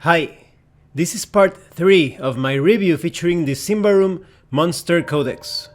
Hi, this is part 3 of my review featuring the Symbaroum Monster Codex.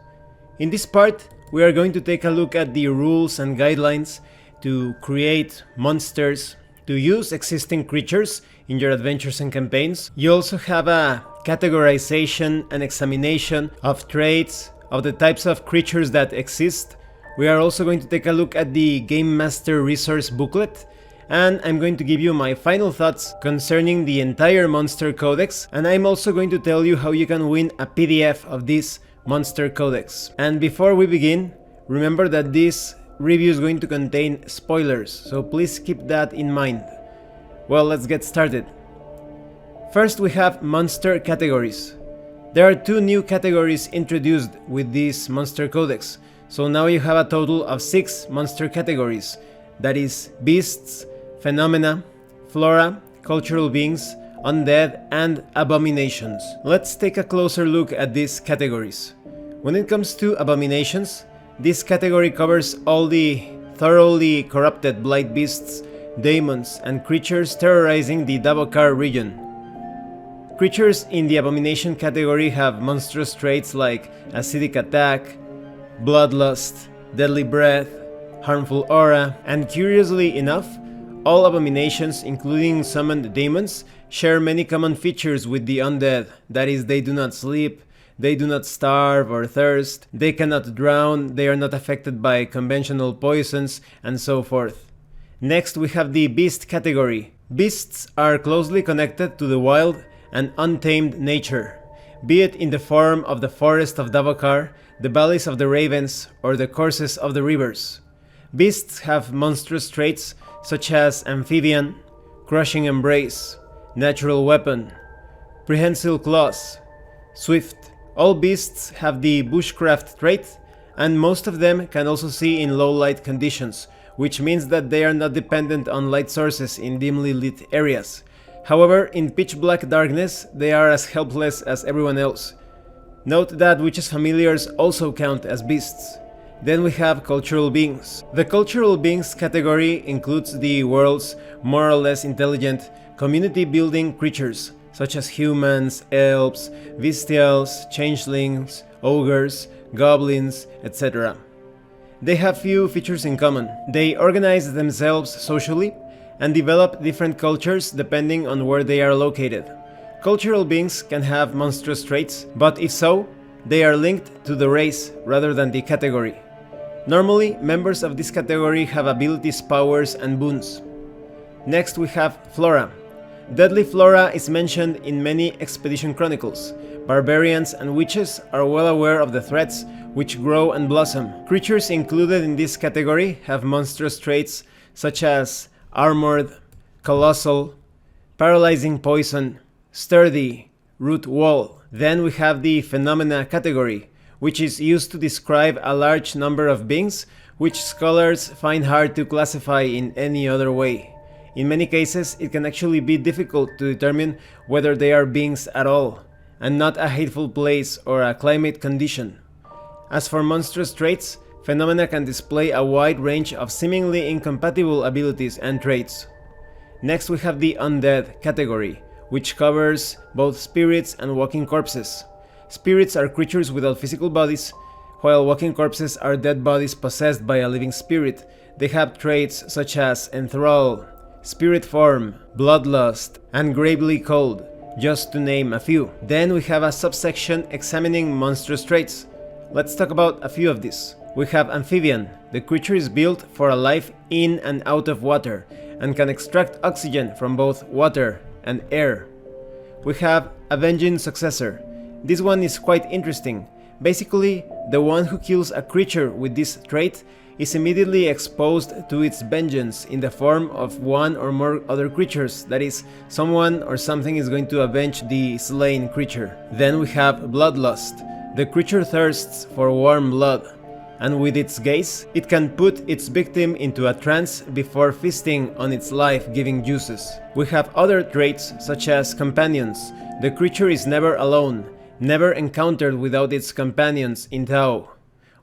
In this part, we are going to take a look at the rules and guidelines to create monsters, to use existing creatures in your adventures and campaigns. You also have a categorization and examination of traits, of the types of creatures that exist. We are also going to take a look at the Game Master Resource booklet, and I'm going to give you my final thoughts concerning the entire Monster Codex, and I'm also going to tell you how you can win a PDF of this Monster Codex. And before we begin, remember that this review is going to contain spoilers, so please keep that in mind. Well, let's get started. First, we have monster categories. There are 2 new categories introduced with this Monster Codex, so now you have a total of 6 monster categories. That is beasts, phenomena, flora, cultural beings, undead, and abominations. Let's take a closer look at these categories. When it comes to abominations, this category covers all the thoroughly corrupted blight beasts, demons, and creatures terrorizing the Davokar region. Creatures in the abomination category have monstrous traits like acidic attack, bloodlust, deadly breath, harmful aura, and curiously enough, all abominations, including summoned demons, share many common features with the undead. That is, they do not sleep, they do not starve or thirst, they cannot drown, they are not affected by conventional poisons, and so forth. Next, we have the beast category. Beasts are closely connected to the wild and untamed nature, be it in the form of the forest of Davokar, the valleys of the ravens, or the courses of the rivers. Beasts have monstrous traits such as Amphibian, Crushing Embrace, Natural Weapon, Prehensile Claws, Swift. All beasts have the Bushcraft trait, and most of them can also see in low light conditions, which means that they are not dependent on light sources in dimly lit areas. However, in pitch black darkness, they are as helpless as everyone else. Note that witches' familiars also count as beasts. Then we have cultural beings. The cultural beings category includes the world's more or less intelligent, community-building creatures, such as humans, elves, bestials, changelings, ogres, goblins, etc. They have few features in common. They organize themselves socially and develop different cultures depending on where they are located. Cultural beings can have monstrous traits, but if so, they are linked to the race rather than the category. Normally, members of this category have abilities, powers, and boons. Next, we have Flora. Deadly flora is mentioned in many expedition chronicles. Barbarians and witches are well aware of the threats which grow and blossom. Creatures included in this category have monstrous traits such as armored, colossal, paralyzing poison, sturdy, root wall. Then we have the phenomena category, which is used to describe a large number of beings which scholars find hard to classify in any other way. In many cases, it can actually be difficult to determine whether they are beings at all, and not a hateful place or a climate condition. As for monstrous traits, phenomena can display a wide range of seemingly incompatible abilities and traits. Next, we have the undead category, which covers both spirits and walking corpses. Spirits are creatures without physical bodies, while walking corpses are dead bodies possessed by a living spirit. They have traits such as enthrall, spirit form, bloodlust, and gravely cold, just to name a few. Then we have a subsection examining monstrous traits. Let's talk about a few of these. We have Amphibian. The creature is built for a life in and out of water, and can extract oxygen from both water and air. We have Avenging Successor. This one is quite interesting. Basically, the one who kills a creature with this trait is immediately exposed to its vengeance in the form of one or more other creatures. That is, someone or something is going to avenge the slain creature. Then we have Bloodlust. The creature thirsts for warm blood, and with its gaze, it can put its victim into a trance before feasting on its life-giving juices. We have other traits such as companions. The creature is never alone, never encountered without its companions in tow.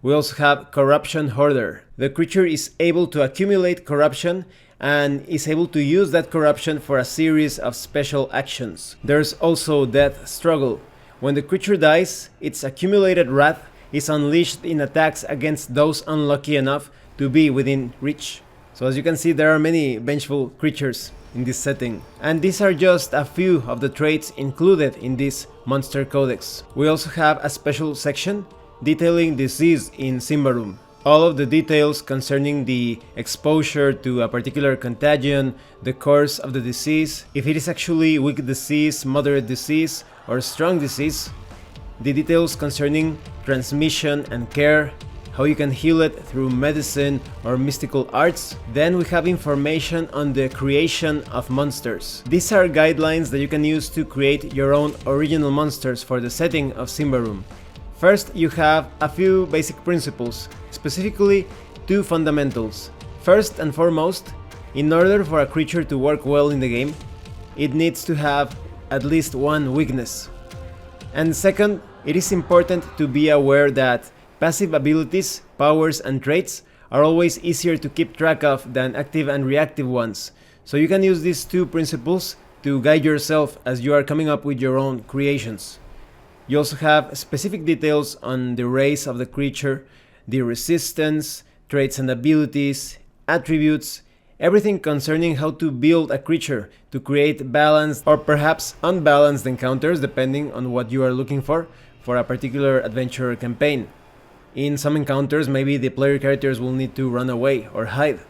We also have Corruption Hoarder. The creature is able to accumulate corruption and is able to use that corruption for a series of special actions. There's also Death Struggle. When the creature dies, its accumulated wrath is unleashed in attacks against those unlucky enough to be within reach. So as you can see, there are many vengeful creatures in this setting. And these are just a few of the traits included in this monster codex. We also have a special section detailing disease in Symbaroum. All of the details concerning the exposure to a particular contagion, the course of the disease, if it is actually weak disease, moderate disease, or strong disease, the details concerning transmission and care, how you can heal it through medicine or mystical arts. Then we have information on the creation of monsters. These are guidelines that you can use to create your own original monsters for the setting of Symbaroum. First, you have a few basic principles, specifically two fundamentals. First and foremost, in order for a creature to work well in the game, it needs to have at least one weakness. And second, it is important to be aware that passive abilities, powers, and traits are always easier to keep track of than active and reactive ones. So you can use these two principles to guide yourself as you are coming up with your own creations. You also have specific details on the race of the creature, the resistance, traits and abilities, attributes, everything concerning how to build a creature to create balanced or perhaps unbalanced encounters depending on what you are looking for a particular adventure campaign. In some encounters, maybe the player characters will need to run away or hide.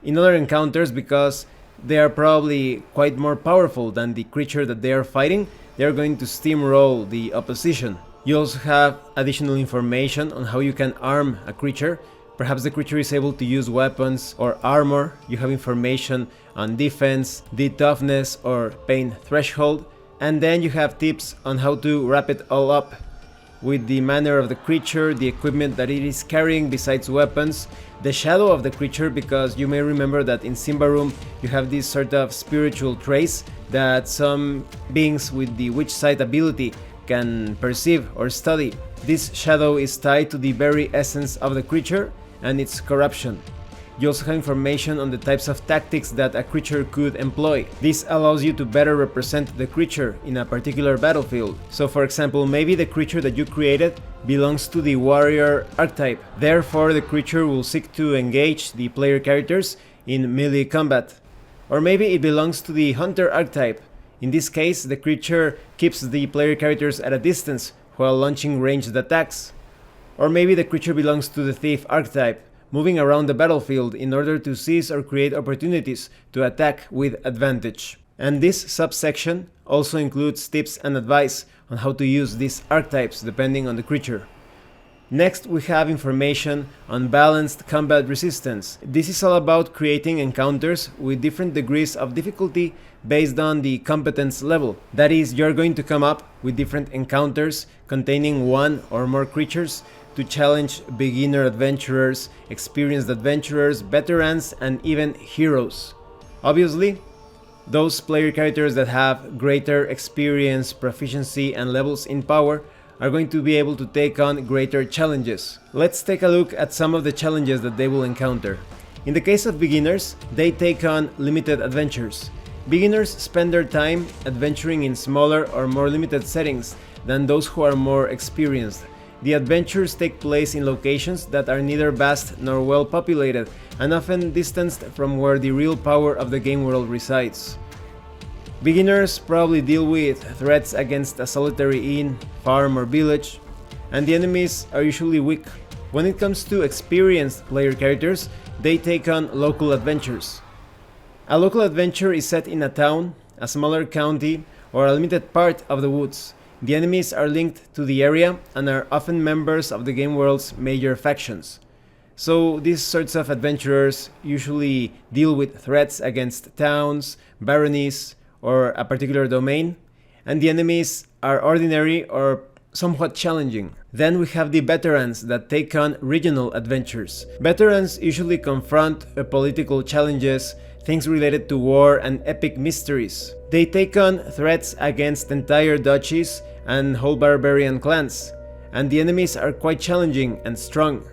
In other encounters, because they are probably quite more powerful than the creature that they are fighting, they are going to steamroll the opposition. You also have additional information on how you can arm a creature. Perhaps the creature is able to use weapons or armor. You have information on defense, the toughness or pain threshold. And then you have tips on how to wrap it all up with the manner of the creature, the equipment that it is carrying besides weapons, the shadow of the creature, because you may remember that in Symbaroum you have this sort of spiritual trace that some beings with the witch sight ability can perceive or study. This shadow is tied to the very essence of the creature and its corruption. You also have information on the types of tactics that a creature could employ. This allows you to better represent the creature in a particular battlefield. So for example, maybe the creature that you created belongs to the warrior archetype. Therefore, the creature will seek to engage the player characters in melee combat. Or maybe it belongs to the hunter archetype. In this case, the creature keeps the player characters at a distance while launching ranged attacks. Or maybe the creature belongs to the thief archetype, moving around the battlefield in order to seize or create opportunities to attack with advantage. And this subsection also includes tips and advice on how to use these archetypes depending on the creature. Next, we have information on balanced combat resistance. This is all about creating encounters with different degrees of difficulty based on the competence level. That is, you're going to come up with different encounters containing one or more creatures to challenge beginner adventurers, experienced adventurers, veterans, and even heroes. Obviously, those player characters that have greater experience, proficiency, and levels in power are going to be able to take on greater challenges. Let's take a look at some of the challenges that they will encounter. In the case of beginners, they take on limited adventures. Beginners spend their time adventuring in smaller or more limited settings than those who are more experienced. The adventures take place in locations that are neither vast nor well populated and often distanced from where the real power of the game world resides. Beginners probably deal with threats against a solitary inn, farm, or village, and the enemies are usually weak. When it comes to experienced player characters, they take on local adventures. A local adventure is set in a town, a smaller county, or a limited part of the woods. The enemies are linked to the area and are often members of the game world's major factions. So these sorts of adventurers usually deal with threats against towns, baronies, or a particular domain, and the enemies are ordinary or somewhat challenging. Then we have the veterans that take on regional adventures. Veterans usually confront political challenges, things related to war and epic mysteries. They take on threats against entire duchies and whole barbarian clans, and the enemies are quite challenging and strong.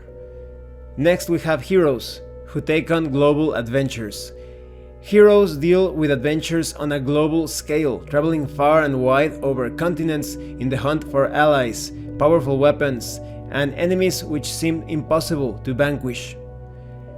Next we have heroes, who take on global adventures. Heroes deal with adventures on a global scale, traveling far and wide over continents in the hunt for allies, powerful weapons, and enemies which seem impossible to vanquish.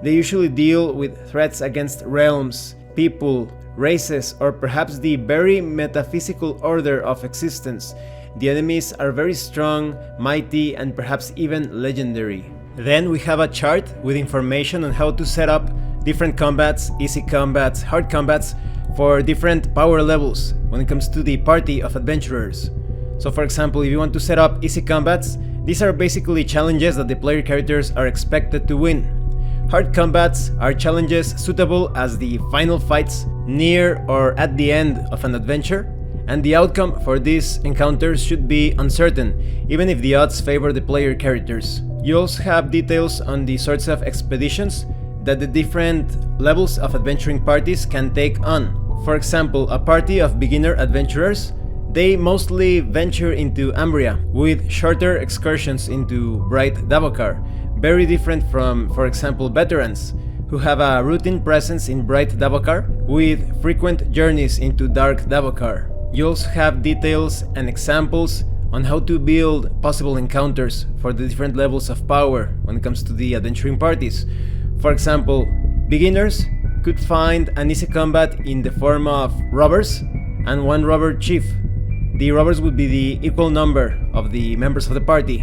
They usually deal with threats against realms, people, races, or perhaps the very metaphysical order of existence. The enemies are very strong, mighty, and perhaps even legendary. Then we have a chart with information on how to set up different combats, easy combats, hard combats, for different power levels when it comes to the party of adventurers. So for example, if you want to set up easy combats, these are basically challenges that the player characters are expected to win. Hard combats are challenges suitable as the final fights near or at the end of an adventure, and the outcome for these encounters should be uncertain, even if the odds favor the player characters. You also have details on the sorts of expeditions that the different levels of adventuring parties can take on. For example, a party of beginner adventurers, they mostly venture into Umbria, with shorter excursions into Bright Davokar, very different from, for example, veterans, who have a routine presence in Bright Davokar, with frequent journeys into Dark Davokar. You also have details and examples on how to build possible encounters for the different levels of power when it comes to the adventuring parties. For example, beginners could find an easy combat in the form of robbers and one robber chief. The robbers would be the equal number of the members of the party,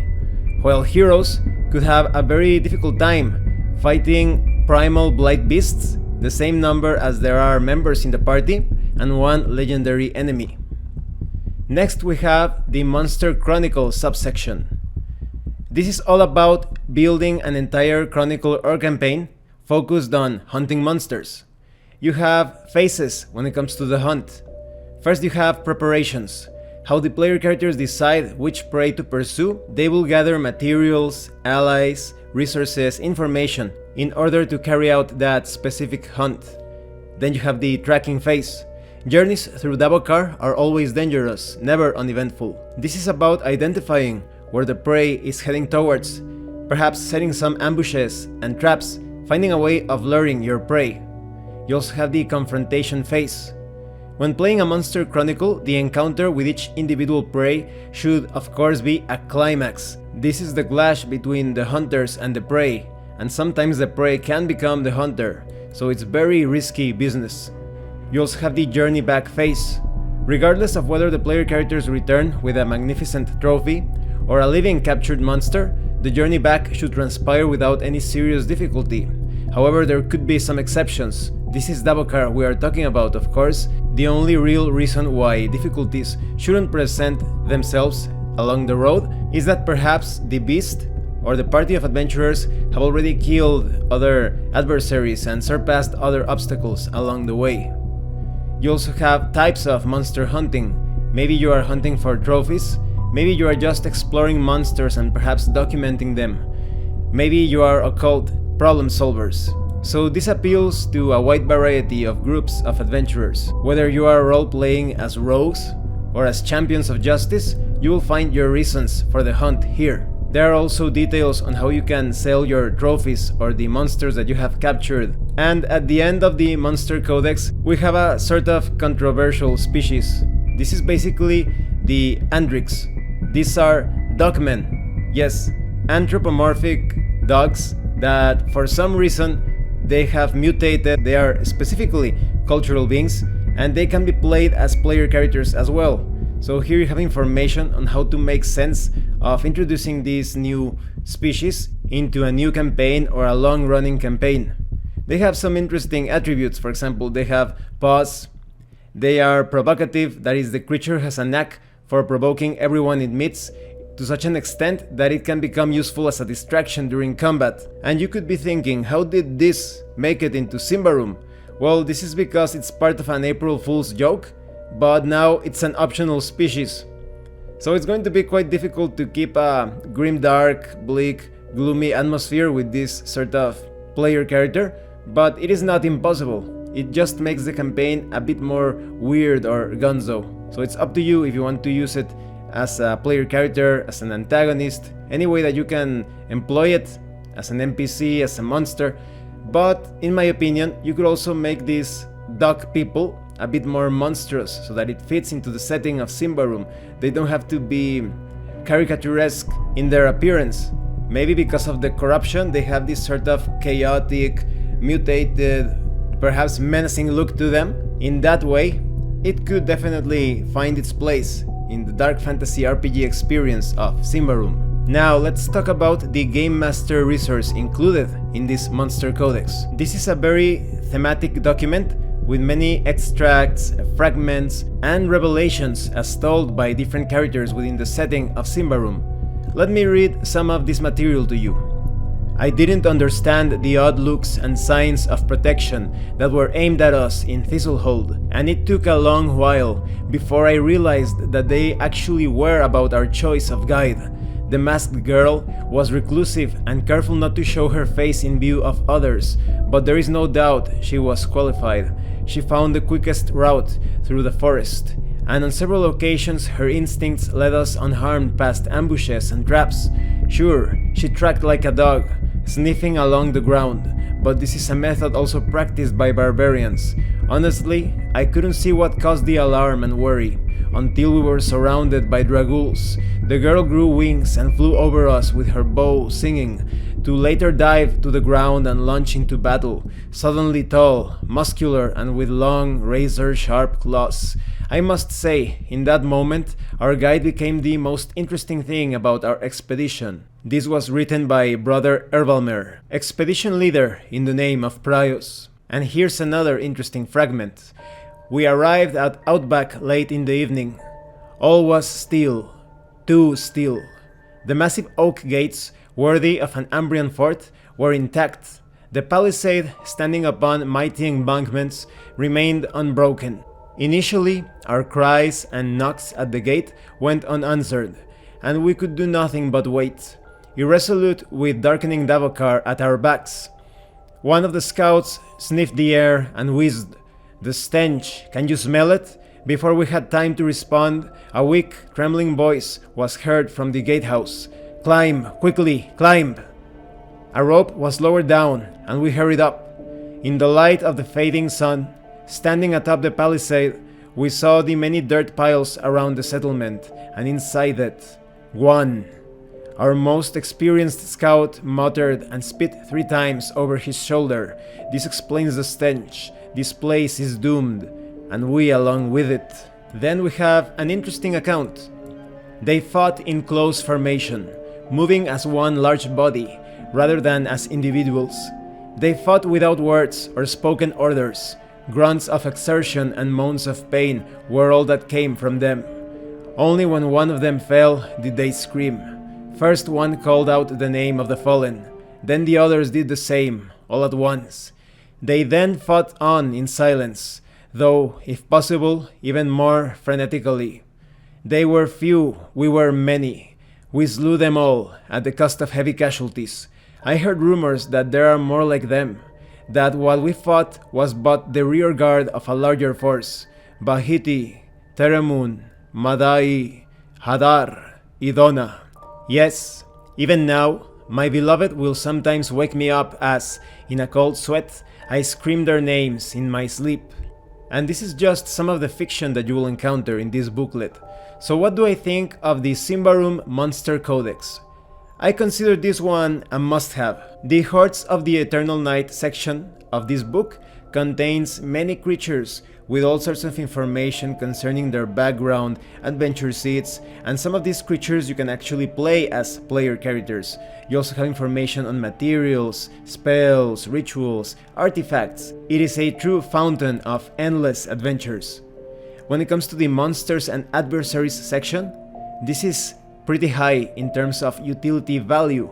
while heroes could have a very difficult time fighting primal blight beasts, the same number as there are members in the party, and one legendary enemy. Next we have the Monster Chronicles subsection. This is all about building an entire chronicle or campaign focused on hunting monsters. You have phases when it comes to the hunt. First you have preparations, how the player characters decide which prey to pursue. They will gather materials, allies, resources, information in order to carry out that specific hunt. Then you have the tracking phase. Journeys through Davokar are always dangerous, never uneventful. This is about identifying where the prey is heading towards, perhaps setting some ambushes and traps, finding a way of luring your prey. You also have the confrontation phase. When playing a monster chronicle, the encounter with each individual prey should of course be a climax. This is the clash between the hunters and the prey, and sometimes the prey can become the hunter, so it's very risky business. You also have the journey back phase. Regardless of whether the player characters return with a magnificent trophy or a living captured monster, the journey back should transpire without any serious difficulty. However, there could be some exceptions. This is Davokar we are talking about, of course. The only real reason why difficulties shouldn't present themselves along the road is that perhaps the beast or the party of adventurers have already killed other adversaries and surpassed other obstacles along the way. You also have types of monster hunting. Maybe you are hunting for trophies, maybe you are just exploring monsters and perhaps documenting them. Maybe you are occult problem solvers. So this appeals to a wide variety of groups of adventurers. Whether you are role-playing as rogues or as champions of justice, you will find your reasons for the hunt here. There are also details on how you can sell your trophies or the monsters that you have captured. And at the end of the Monster Codex, we have a sort of controversial species. This is basically the Andrix. These are dogmen. Yes, anthropomorphic dogs that for some reason they have mutated. They are specifically cultural beings, and they can be played as player characters as well. So here you have information on how to make sense of introducing these new species into a new campaign or a long-running campaign. They have some interesting attributes. For example, they have paws, they are provocative, that is, the creature has a knack for provoking everyone it meets to such an extent that it can become useful as a distraction during combat. And you could be thinking, how did this make it into Symbaroum? Well, this is because it's part of an April Fool's joke, but now it's an optional species. So it's going to be quite difficult to keep a grim-dark, bleak, gloomy atmosphere with this sort of player character, but it is not impossible. It just makes the campaign a bit more weird or gonzo. So it's up to you if you want to use it as a player character, as an antagonist, any way that you can employ it, as an NPC, as a monster. But in my opinion, you could also make this dog people, a bit more monstrous, so that it fits into the setting of Symbaroum. They don't have to be caricaturesque in their appearance. Maybe because of the corruption, they have this sort of chaotic, mutated, perhaps menacing look to them. In that way, it could definitely find its place in the dark fantasy RPG experience of Symbaroum. Now let's talk about the Game Master resource included in this Monster Codex. This is a very thematic document with many extracts, fragments, and revelations as told by different characters within the setting of Symbaroum. Let me read some of this material to you. I didn't understand the odd looks and signs of protection that were aimed at us in Thistlehold, and it took a long while before I realized that they actually were about our choice of guide. The masked girl was reclusive and careful not to show her face in view of others, but there is no doubt she was qualified. She found the quickest route through the forest, and on several occasions her instincts led us unharmed past ambushes and traps. Sure, she tracked like a dog, sniffing along the ground, but this is a method also practiced by barbarians. Honestly, I couldn't see what caused the alarm and worry, until we were surrounded by draguls. The girl grew wings and flew over us with her bow singing, to later dive to the ground and launch into battle, suddenly tall, muscular, and with long, razor-sharp claws. I must say, in that moment, our guide became the most interesting thing about our expedition. This was written by Brother Erbalmer, expedition leader in the name of Prius. And here's another interesting fragment. We arrived at Outback late in the evening. All was still, too still. The massive oak gates, worthy of an Ambrian fort, were intact. The palisade, standing upon mighty embankments, remained unbroken. Initially, our cries and knocks at the gate went unanswered, and we could do nothing but wait, irresolute with darkening Davokar at our backs. One of the scouts sniffed the air and wheezed, "The stench, can you smell it?" Before we had time to respond, a weak, trembling voice was heard from the gatehouse. "Climb, quickly, climb!" A rope was lowered down, and we hurried up. In the light of the fading sun, standing atop the palisade, we saw the many dirt piles around the settlement, and inside it, one. Our most experienced scout muttered and spit 3 times over his shoulder. This explains the stench. This place is doomed, and we along with it. Then we have an interesting account. They fought in close formation, moving as one large body, rather than as individuals. They fought without words or spoken orders. Grunts of exertion and moans of pain were all that came from them. Only when one of them fell did they scream. First one called out the name of the fallen, then the others did the same, all at once. They then fought on in silence, though, if possible, even more frenetically. They were few, we were many. We slew them all, at the cost of heavy casualties. I heard rumors that there are more like them, that what we fought was but the rear guard of a larger force. Bahiti, Teremun, Madai, Hadar, Idona. Yes, even now, my beloved will sometimes wake me up as, in a cold sweat, I scream their names in my sleep. And this is just some of the fiction that you will encounter in this booklet. So what do I think of the Symbaroum Monster Codex? I consider this one a must-have. The Hordes of the Eternal Night section of this book contains many creatures with all sorts of information concerning their background, adventure seeds, and some of these creatures you can actually play as player characters. You also have information on materials, spells, rituals, artifacts. It is a true fountain of endless adventures. When it comes to the Monsters and Adversaries section, this is pretty high in terms of utility value.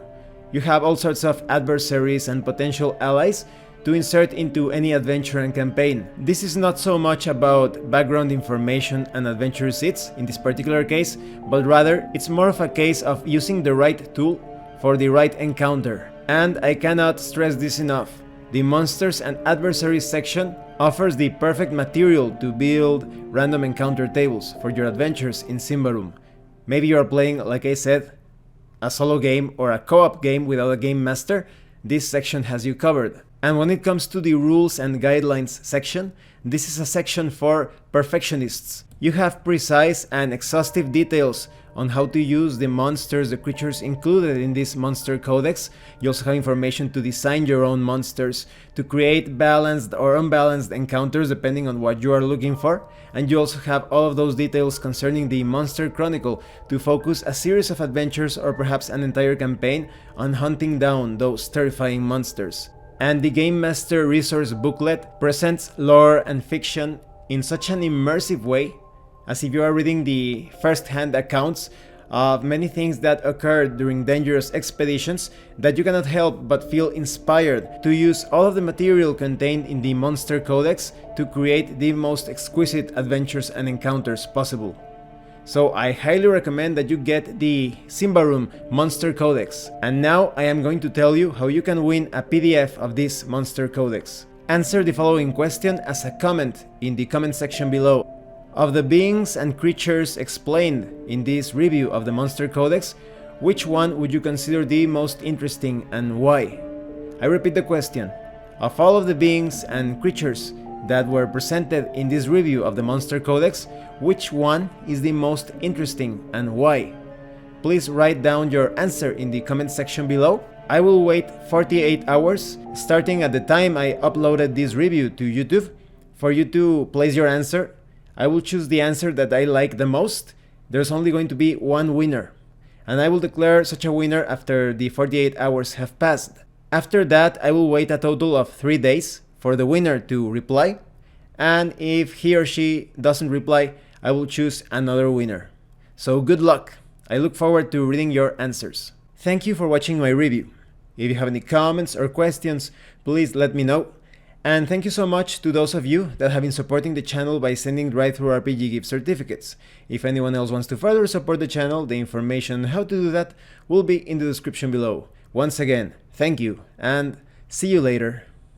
You have all sorts of adversaries and potential allies to insert into any adventure and campaign. This is not so much about background information and adventure seeds in this particular case, but rather it's more of a case of using the right tool for the right encounter. And I cannot stress this enough. The Monsters and Adversaries section offers the perfect material to build random encounter tables for your adventures in Symbaroum. Maybe you are playing, like I said, a solo game or a co-op game without a game master. This section has you covered. And when it comes to the rules and guidelines section, this is a section for perfectionists. You have precise and exhaustive details on how to use the monsters, the creatures included in this monster codex. You also have information to design your own monsters, to create balanced or unbalanced encounters depending on what you are looking for. And you also have all of those details concerning the Monster Chronicle to focus a series of adventures or perhaps an entire campaign on hunting down those terrifying monsters. And the Game Master Resource Booklet presents lore and fiction in such an immersive way, as if you are reading the first-hand accounts of many things that occurred during dangerous expeditions, that you cannot help but feel inspired to use all of the material contained in the Monster Codex to create the most exquisite adventures and encounters possible. So I highly recommend that you get the Symbaroum Monster Codex. And now I am going to tell you how you can win a PDF of this Monster Codex. Answer the following question as a comment in the comment section below. Of the beings and creatures explained in this review of the Monster Codex, which one would you consider the most interesting and why? I repeat the question. Of all of the beings and creatures that were presented in this review of the Monster Codex, which one is the most interesting and why? Please write down your answer in the comment section below. I will wait 48 hours, starting at the time I uploaded this review to YouTube, for you to place your answer. I will choose the answer that I like the most. There's only going to be one winner, and I will declare such a winner after the 48 hours have passed. After that, I will wait a total of 3 days for the winner to reply, and if he or she doesn't reply, I will choose another winner. So good luck! I look forward to reading your answers. Thank you for watching my review. If you have any comments or questions, please let me know. And thank you so much to those of you that have been supporting the channel by sending Drive-Thru-RPG gift certificates. If anyone else wants to further support the channel, the information on how to do that will be in the description below. Once again, thank you, and see you later.